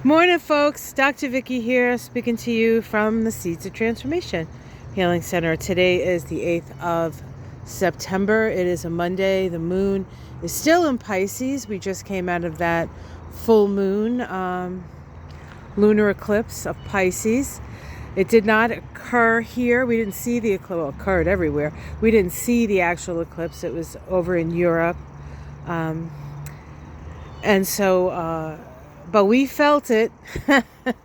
Morning, folks. Dr. Vicky here, speaking to you from the Seeds of Transformation Healing Center. Today is the 8th of September. It is a Monday. The moon is still in Pisces. We just came out of that full moon lunar eclipse of Pisces. It did not occur here. We didn't see the eclipse. Well, it occurred everywhere. We didn't see the actual eclipse. It was over in Europe. But we felt it.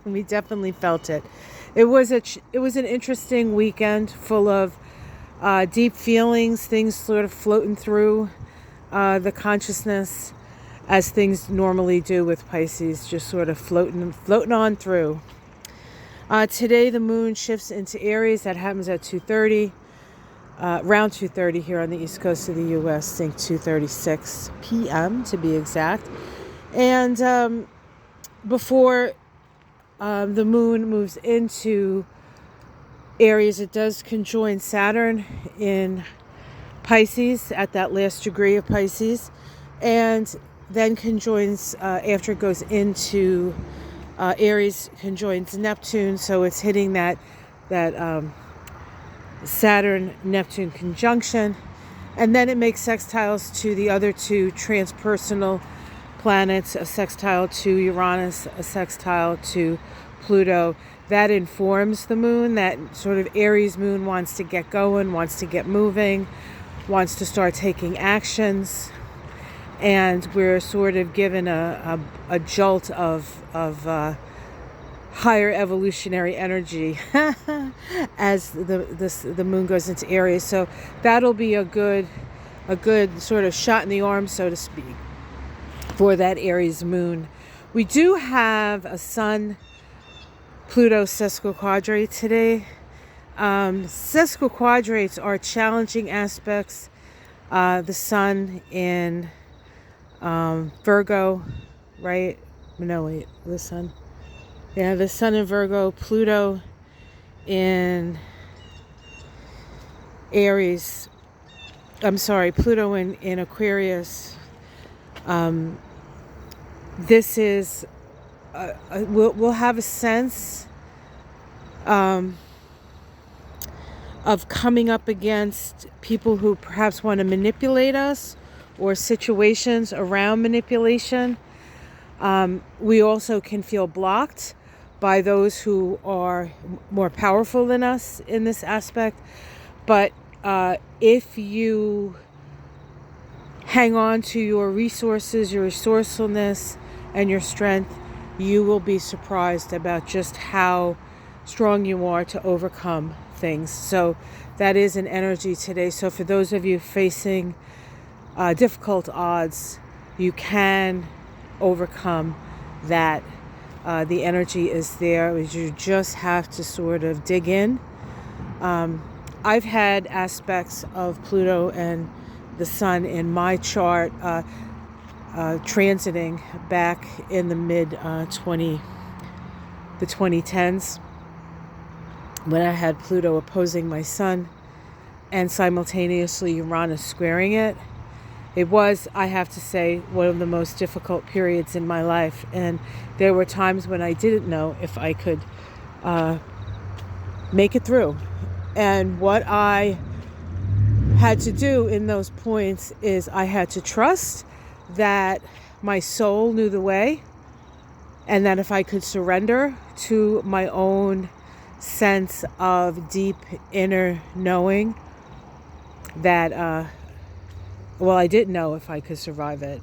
We definitely felt it. It was an interesting weekend full of deep feelings, things sort of floating through the consciousness as things normally do with Pisces, just sort of floating on through. Today the moon shifts into Aries. That happens at 2:30, around 2:30 here on the east coast of the U.S. I think 2:36 p.m. to be exact. And before the moon moves into Aries, it does conjoin Saturn in Pisces at that last degree of Pisces, and then conjoins after it goes into Aries, conjoins Neptune. So it's hitting that Saturn-Neptune conjunction, and then it makes sextiles to the other two transpersonal planets, a sextile to Uranus, a sextile to Pluto. That informs the moon. That sort of Aries moon wants to get going, wants to get moving, wants to start taking actions. And we're sort of given a jolt of higher evolutionary energy as the moon goes into Aries. So that'll be a good sort of shot in the arm, so to speak, for that Aries moon. We do have a Sun-Pluto sesquiquadrate today. Sesquiquadrates are challenging aspects. The Sun in Virgo, right? No, wait, the Sun. Yeah, the Sun in Virgo, Pluto in Aries. I'm sorry, Pluto in Aquarius. This is we'll have a sense of coming up against people who perhaps want to manipulate us, or situations around manipulation. We also can feel blocked by those who are more powerful than us in this aspect. But if you hang on to your resources, your resourcefulness, and your strength, you will be surprised about just how strong you are to overcome things. So that is an energy today. So for those of you facing difficult odds, you can overcome that. The energy is there. You just have to sort of dig in. I've had aspects of Pluto and the Sun in my chart transiting back in the the 2010s, when I had Pluto opposing my Sun and simultaneously Uranus squaring it. It was, I have to say, one of the most difficult periods in my life, and there were times when I didn't know if I could make it through. And what I had to do in those points is I had to trust that my soul knew the way, and that if I could surrender to my own sense of deep inner knowing, that I didn't know if I could survive it,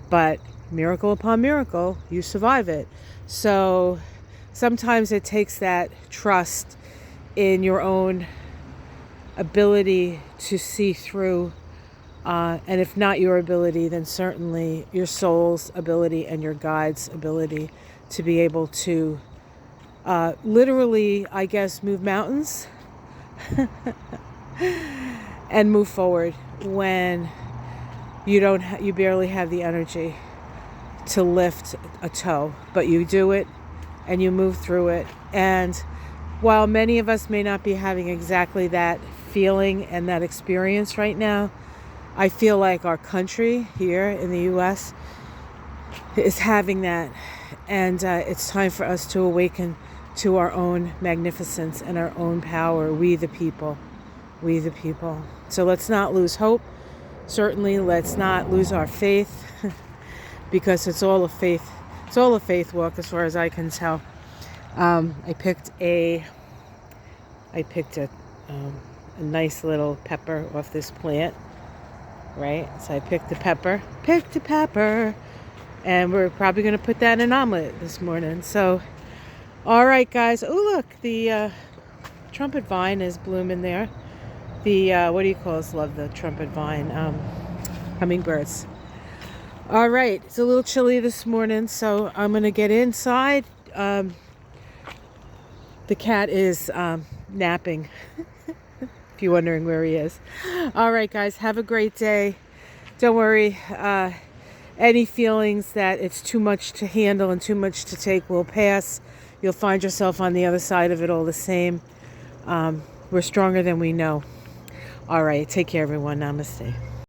but miracle upon miracle, you survive it. So sometimes it takes that trust in your own ability to see through, and if not your ability, then certainly your soul's ability and your guide's ability to be able to literally, I guess, move mountains and move forward when you barely have the energy to lift a toe, but you do it and you move through it. And while many of us may not be having exactly that feeling and that experience right now, I feel like our country here in the U.S. is having that. And it's time for us to awaken to our own magnificence and our own power. We the people. We the people. So let's not lose hope. Certainly let's not lose our faith, because it's all a faith. It's all a faith walk as far as I can tell. I picked a nice little pepper off this plant, right? So I picked a pepper, and we're probably going to put that in an omelet this morning. So, all right, guys. Oh, look, the trumpet vine is blooming there. The, what do you call this? Love the trumpet vine. Hummingbirds. All right, it's a little chilly this morning, so I'm going to get inside. The cat is napping, if you're wondering where he is. All right, guys, have a great day. Don't worry. Any feelings that it's too much to handle and too much to take will pass. You'll find yourself on the other side of it all the same. We're stronger than we know. All right, take care, everyone. Namaste.